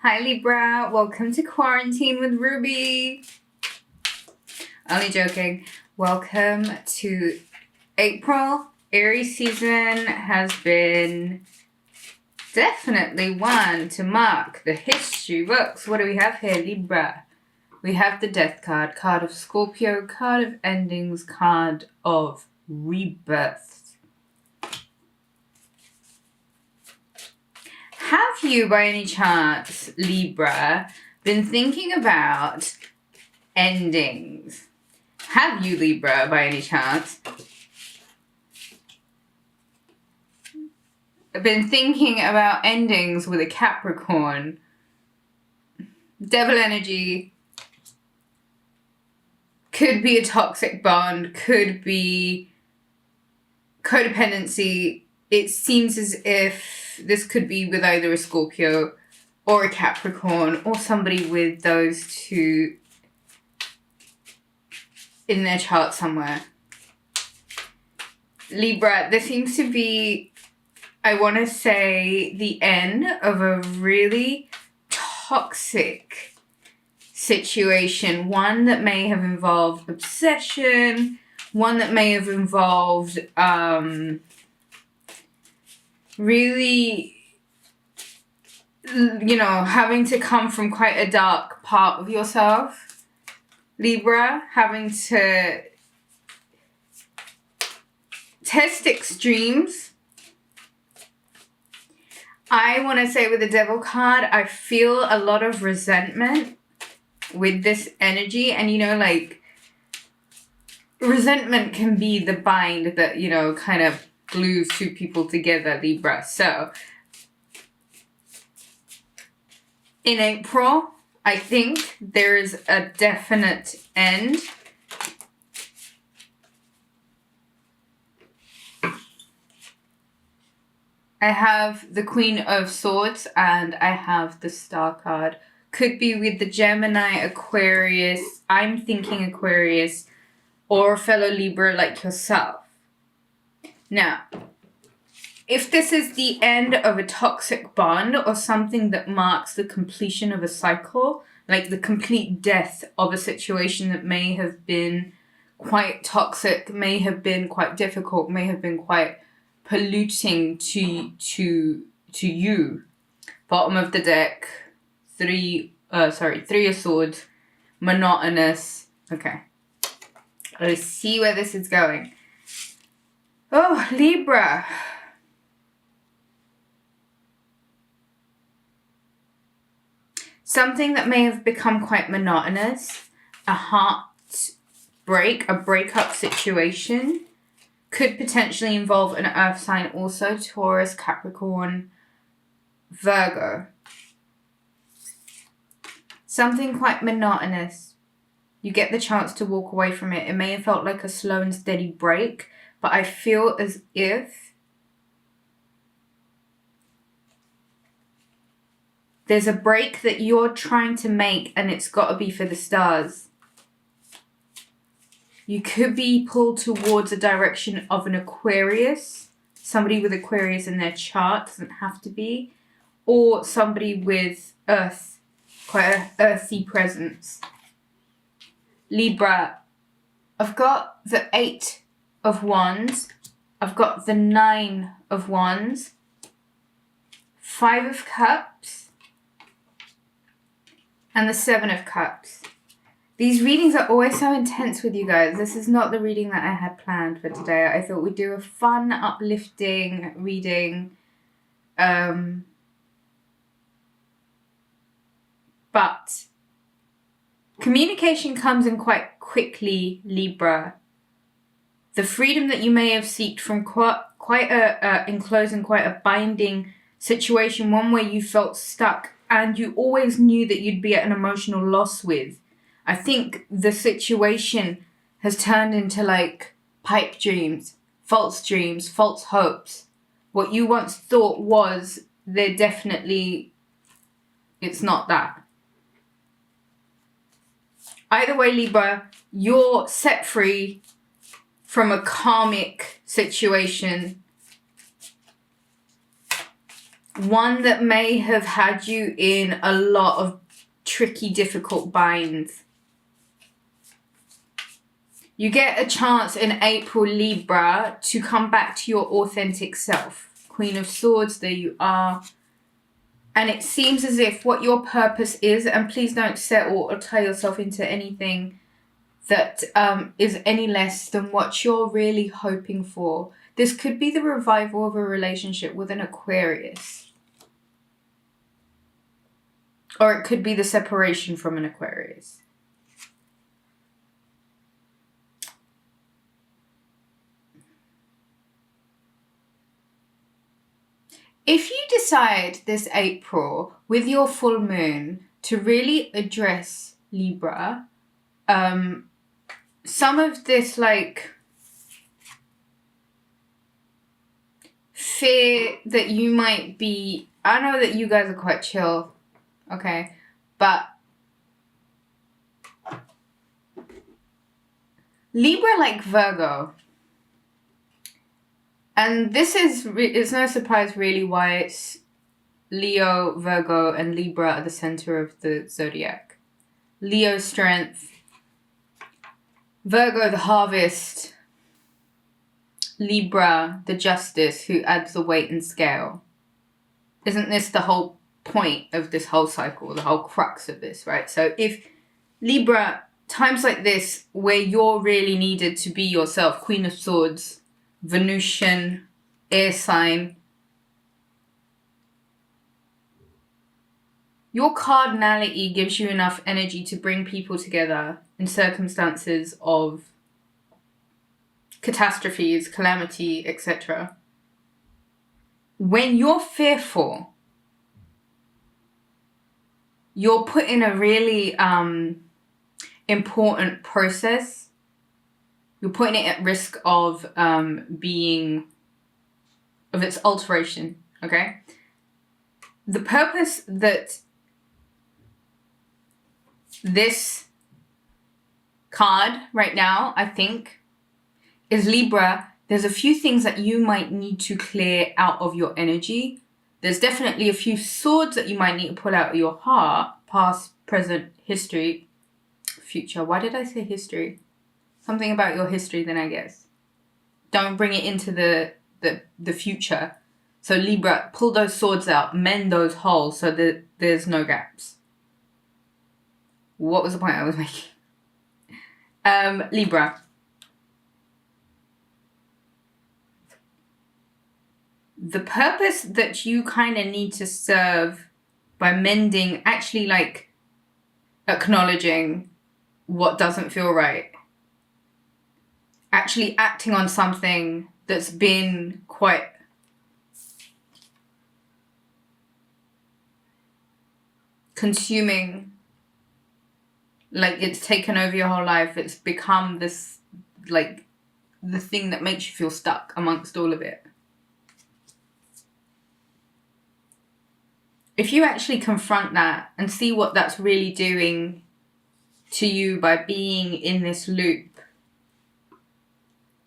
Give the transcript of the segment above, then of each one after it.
Hi Libra, welcome to Quarantine with Ruby. Only joking. Welcome to April. Aries season has been definitely one to mark the history books. What do we have here, Libra? We have the Death card, card of Scorpio, card of endings, card of rebirth. Have you, by any chance, Libra, been thinking about endings? Have you, Libra, by any chance, been thinking about endings with a Capricorn? Devil energy. Could be a toxic bond, could be codependency. It seems as if this could be with either a Scorpio or a Capricorn or somebody with those two in their chart somewhere. Libra, this seems to be, I want to say, the end of a really toxic situation. One that may have involved obsession, one that may have involved really, having to come from quite a dark part of yourself. Libra, having to test extremes. I want to say with the Devil card, I feel a lot of resentment with this energy. And, resentment can be the bind that, kind of glues two people together, Libra. So, in April, I think there is a definite end. I have the Queen of Swords and I have the Star card. Could be with the Gemini, Aquarius, I'm thinking Aquarius, or fellow Libra like yourself. Now, if this is the end of a toxic bond or something that marks the completion of a cycle, like the complete death of a situation that may have been quite toxic, may have been quite difficult, may have been quite polluting to you. Bottom of the deck, three of Swords, monotonous. Okay, let's see where this is going. Oh, Libra. Something that may have become quite monotonous, a heartbreak, a breakup situation, could potentially involve an earth sign also, Taurus, Capricorn, Virgo. Something quite monotonous. You get the chance to walk away from it. It may have felt like a slow and steady break, but I feel as if there's a break that you're trying to make and it's got to be for the stars. You could be pulled towards a direction of an Aquarius, somebody with Aquarius in their chart, doesn't have to be, or somebody with earth, quite an earthy presence. Libra, I've got the 8 of Wands, I've got the 9 of Wands, 5 of Cups, and the 7 of Cups. These readings are always so intense with you guys. This is not the reading that I had planned for today. I thought we'd do a fun, uplifting reading. But communication comes in quite quickly, Libra. The freedom that you may have sought from quite a enclosed and quite a binding situation, one where you felt stuck and you always knew that you'd be at an emotional loss with. I think the situation has turned into like pipe dreams, false hopes. What you once thought was, it's not that. Either way, Libra, you're set free from a karmic situation. One that may have had you in a lot of tricky, difficult binds. You get a chance in April, Libra, to come back to your authentic self. Queen of Swords, there you are. And it seems as if what your purpose is, and please don't settle or tie yourself into anything that is any less than what you're really hoping for. This could be the revival of a relationship with an Aquarius. Or it could be the separation from an Aquarius. If you decide this April with your full moon to really address Libra, some of this like fear that you might be, I know that you guys are quite chill, okay, but Libra like Virgo. And this is, it's no surprise really why it's Leo, Virgo, and Libra at the center of the zodiac. Leo, strength. Virgo, the harvest. Libra, the justice, who adds the weight and scale. Isn't this the whole point of this whole cycle, the whole crux of this, right? So if Libra, times like this where you're really needed to be yourself, Queen of Swords, Venusian, air sign. Your cardinality gives you enough energy to bring people together in circumstances of catastrophes, calamity, etc. When you're fearful, you're put in a really important process. You're putting it at risk of its alteration, okay? The purpose that this card right now, I think, is Libra. There's a few things that you might need to clear out of your energy. There's definitely a few swords that you might need to pull out of your heart. Past, present, history, future. Why did I say history? Something about your history then, I guess. Don't bring it into the future. So Libra, pull those swords out, mend those holes so that there's no gaps. What was the point I was making? Libra. The purpose that you kind of need to serve by mending, actually like acknowledging what doesn't feel right. Actually acting on something that's been quite consuming, like it's taken over your whole life. It's become this, like, the thing that makes you feel stuck amongst all of it. If you actually confront that and see what that's really doing to you by being in this loop,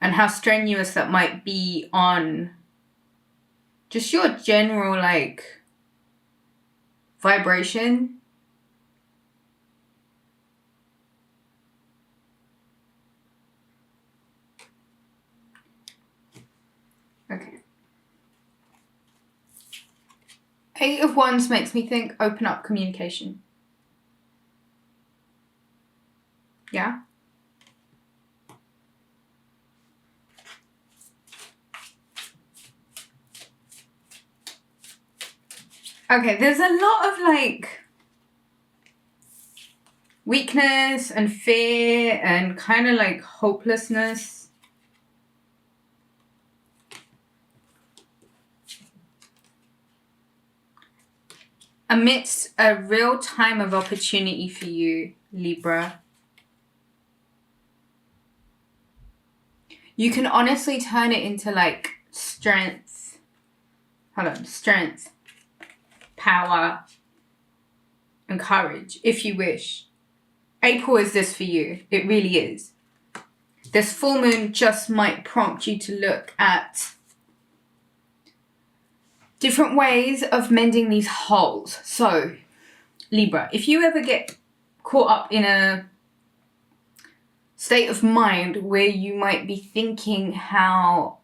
and how strenuous that might be on just your general, like, vibration. Okay. 8 of Wands makes me think open up communication. Yeah? Okay, there's a lot of like weakness and fear and kind of like hopelessness. Amidst a real time of opportunity for you, Libra. You can honestly turn it into like strength. Hold on, strength, power, and courage, if you wish. April is this for you. It really is. This full moon just might prompt you to look at different ways of mending these holes. So, Libra, if you ever get caught up in a state of mind where you might be thinking how,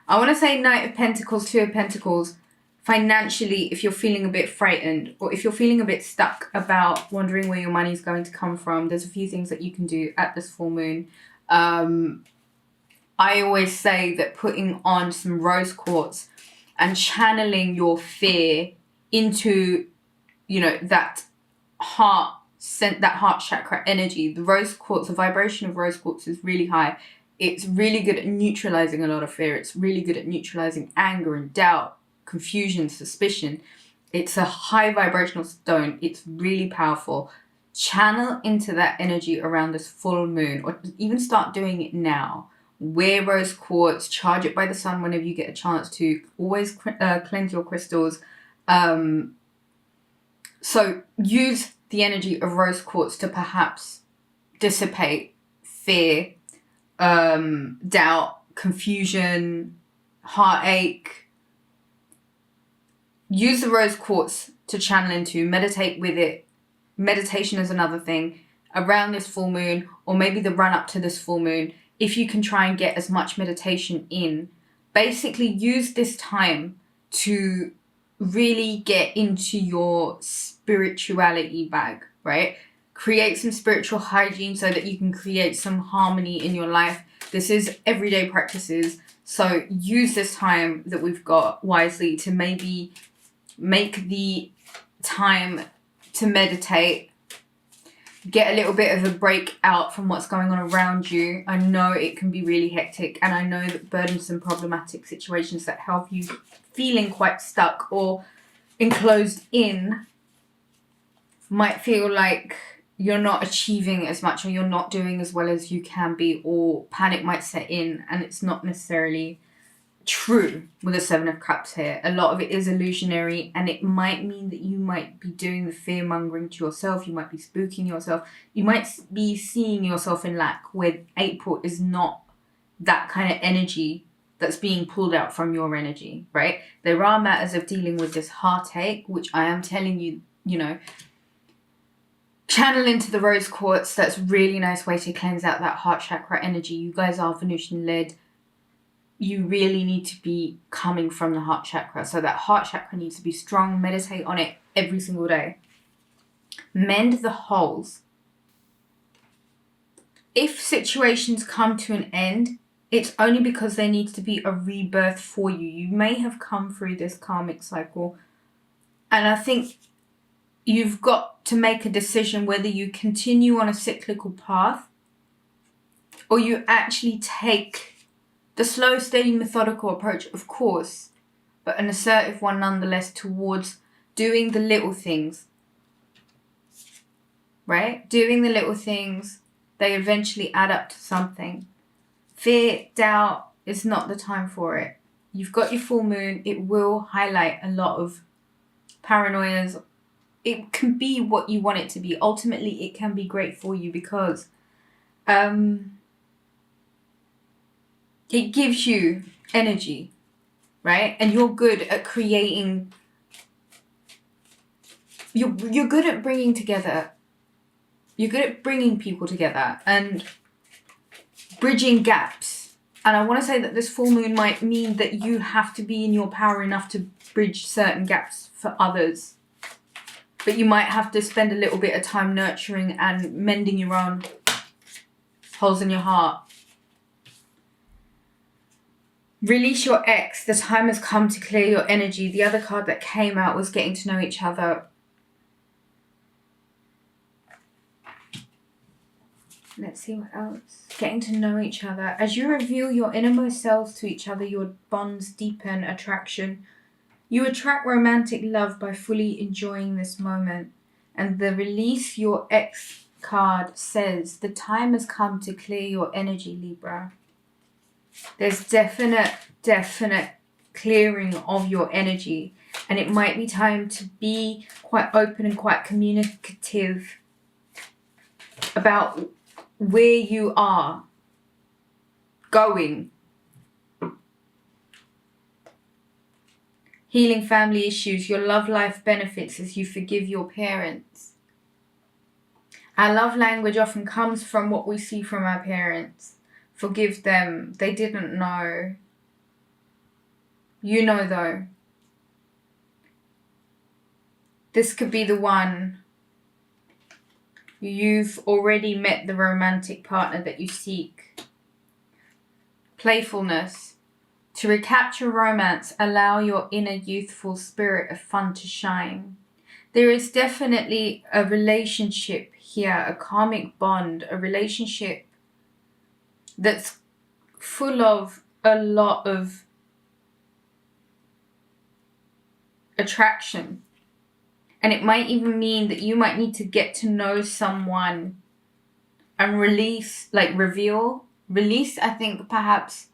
I want to say Knight of Pentacles, Two of Pentacles, financially, if you're feeling a bit frightened or if you're feeling a bit stuck about wondering where your money's going to come from, there's a few things that you can do at this full moon. I always say that putting on some rose quartz and channeling your fear into, you know, that heart chakra energy. The rose quartz, the vibration of rose quartz is really high. It's really good at neutralizing a lot of fear. It's really good at neutralizing anger and doubt, confusion, suspicion. It's a high vibrational stone. It's really powerful. Channel into that energy around this full moon, or even start doing it now. Wear rose quartz, charge it by the sun whenever you get a chance to. Always cleanse your crystals. So use the energy of rose quartz to perhaps dissipate fear, doubt, confusion, heartache. Use the rose quartz to channel into, meditate with it. Meditation is another thing around this full moon, or maybe the run up to this full moon. If you can try and get as much meditation in, basically use this time to really get into your spirituality bag, right? Create some spiritual hygiene so that you can create some harmony in your life. This is everyday practices. So use this time that we've got wisely to maybe make the time to meditate. Get a little bit of a break out from what's going on around you. I know it can be really hectic, and I know that burdensome, problematic situations that have you feeling quite stuck or enclosed in might feel like you're not achieving as much, or you're not doing as well as you can be, or panic might set in, and it's not necessarily true with the Seven of Cups here. A lot of it is illusionary, and it might mean that you might be doing the fear mongering to yourself. You might be spooking yourself. You might be seeing yourself in lack, where April is not that kind of energy that's being pulled out from your energy, right? There are matters of dealing with this heartache, which I am telling you, you know, channel into the rose quartz. That's a really nice way to cleanse out that heart chakra energy. You guys are Venusian led. You really need to be coming from the heart chakra. So that heart chakra needs to be strong. Meditate on it every single day. Mend the holes. If situations come to an end, it's only because there needs to be a rebirth for you. You may have come through this karmic cycle, and I think you've got to make a decision whether you continue on a cyclical path or you actually take the slow, steady, methodical approach, of course, but an assertive one nonetheless, towards doing the little things, right? Doing the little things, they eventually add up to something. Fear, doubt is not the time for it. You've got your full moon. It will highlight a lot of paranoias. It can be what you want it to be. Ultimately, it can be great for you because it gives you energy, right? And you're good at creating, you're good at bringing together, you're good at bringing people together and bridging gaps. And I want to say that this full moon might mean that you have to be in your power enough to bridge certain gaps for others. But you might have to spend a little bit of time nurturing and mending your own holes in your heart. Release your ex. The time has come to clear your energy. The other card that came out was getting to know each other. Let's see what else. Getting to know each other. As you reveal your innermost selves to each other, your bonds deepen attraction. You attract romantic love by fully enjoying this moment. And the release your ex card says, the time has come to clear your energy, Libra. There's definite clearing of your energy. And it might be time to be quite open and quite communicative about where you are going Healing family issues. Your love life benefits as you forgive your parents. Our love language often comes from what we see from our parents. Forgive them. They didn't know. You know though. This could be the one. You've already met the romantic partner that you seek. Playfulness. To recapture romance, allow your inner youthful spirit of fun to shine. There is definitely a relationship here, a karmic bond, a relationship that's full of a lot of attraction. And it might even mean that you might need to get to know someone and release, I think perhaps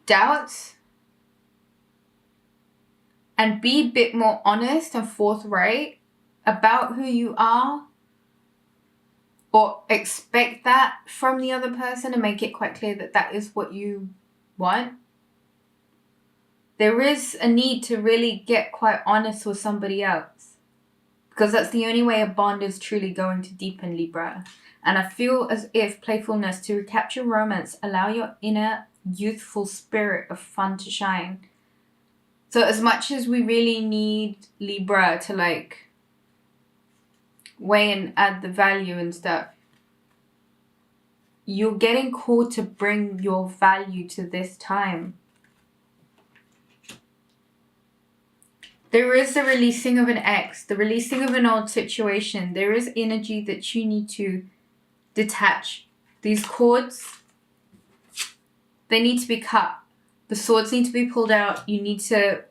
doubts, and be a bit more honest and forthright about who you are, or expect that from the other person and make it quite clear that that is what you want. There is a need to really get quite honest with somebody else, because that's the only way a bond is truly going to deepen, Libra. And I feel as if playfulness, to recapture romance, allow your inner youthful spirit of fun to shine. So as much as we really need Libra to weigh and add the value and stuff, you're getting called to bring your value to this time. There is the releasing of an ex, the releasing of an old situation. There is energy that you need to detach. These cords, they need to be cut. The swords need to be pulled out. You need to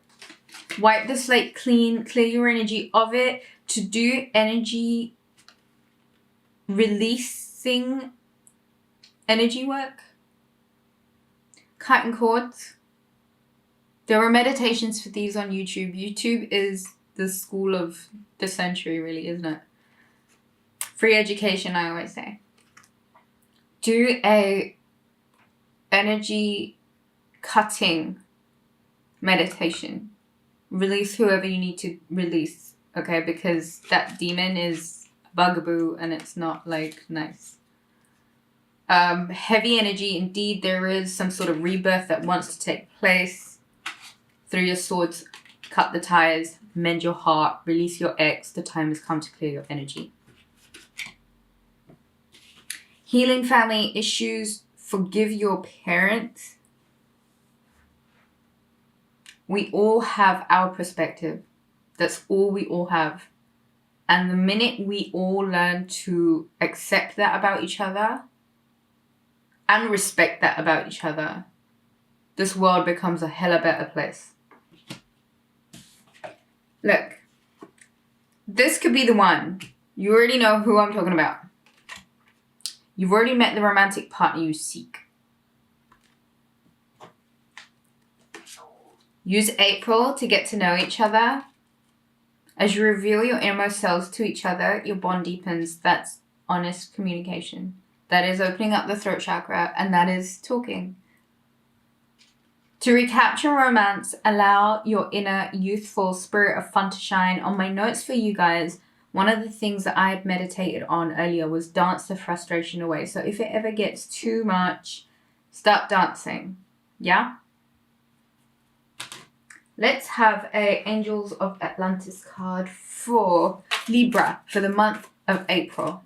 wipe the slate clean, clear your energy of it, to do energy releasing energy work. Cutting cords. There are meditations for these on YouTube. YouTube is the school of the century, really, isn't it? Free education, I always say. Do a energy cutting meditation. Release whoever you need to release, okay? Because that demon is a bugaboo and it's not nice. Heavy energy, indeed, there is some sort of rebirth that wants to take place. Through your swords, cut the ties, mend your heart, release your ex. The time has come to clear your energy. Healing family issues, forgive your parents. We all have our perspective. That's all we all have. And the minute we all learn to accept that about each other and respect that about each other, this world becomes a hella better place. Look, this could be the one. You already know who I'm talking about. You've already met the romantic partner you seek. Use April to get to know each other. As you reveal your innermost selves to each other, your bond deepens. That's honest communication. That is opening up the throat chakra, and that is talking. To recapture romance, allow your inner youthful spirit of fun to shine. On my notes for you guys, one of the things that I had meditated on earlier was dance the frustration away. So if it ever gets too much, start dancing. Yeah? Let's have a Angels of Atlantis card for Libra for the month of April.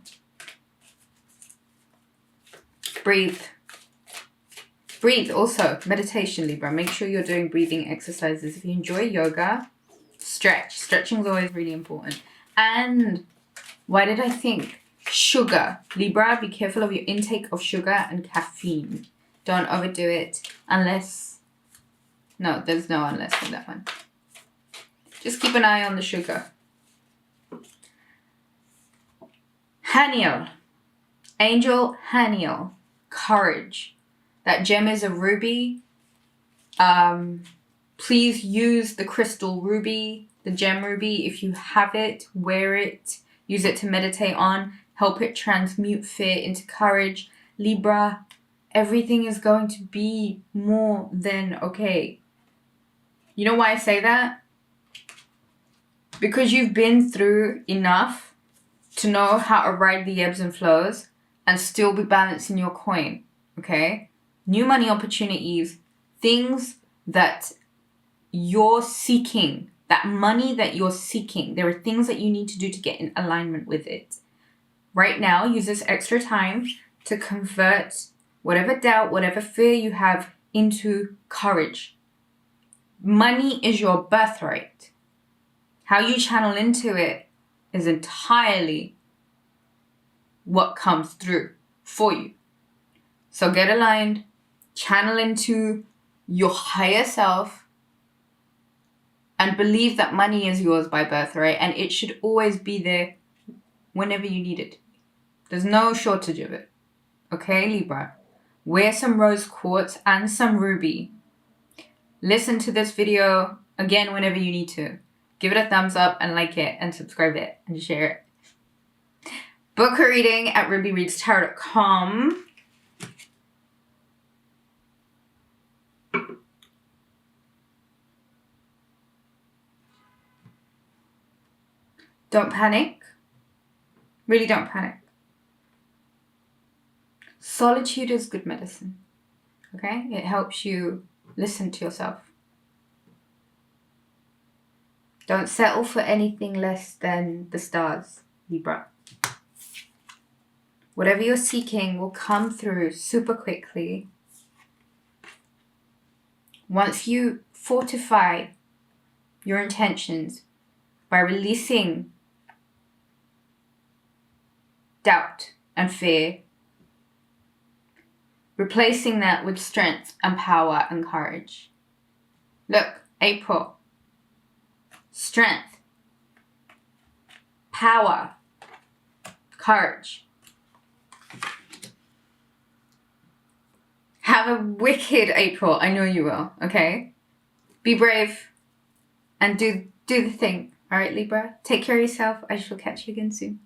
Breathe. Breathe also. Meditation, Libra. Make sure you're doing breathing exercises. If you enjoy yoga, stretch. Stretching is always really important. And why did I think? Sugar. Libra, be careful of your intake of sugar and caffeine. Don't overdo it unless... No, there's no unless in that one. Just keep an eye on the sugar. Haniel. Angel Haniel. Courage. That gem is a ruby. Please use the crystal ruby, the gem ruby. If you have it, wear it. Use it to meditate on. Help it transmute fear into courage. Libra, everything is going to be more than okay. You know why I say that? Because you've been through enough to know how to ride the ebbs and flows and still be balancing your coin, okay? New money opportunities, things that you're seeking, that money that you're seeking, there are things that you need to do to get in alignment with it. Right now, use this extra time to convert whatever doubt, whatever fear you have into courage. Money is your birthright. How you channel into it is entirely what comes through for you. So get aligned, channel into your higher self, and believe that money is yours by birthright, and it should always be there whenever you need it. There's no shortage of it. Okay, Libra? Wear some rose quartz and some ruby. Listen to this video again whenever you need to. Give it a thumbs up and like it and subscribe it and share it. Book a reading at rubyreadstarot.com. Don't panic. Really don't panic. Solitude is good medicine. Okay? It helps you listen to yourself. Don't settle for anything less than the stars, Libra. Whatever you're seeking will come through super quickly. Once you fortify your intentions by releasing doubt and fear, replacing that with strength and power and courage. Look, April. Strength, power, courage. Have a wicked April. I know you will, okay? Be brave and do the thing. All right, Libra? Take care of yourself. I shall catch you again soon.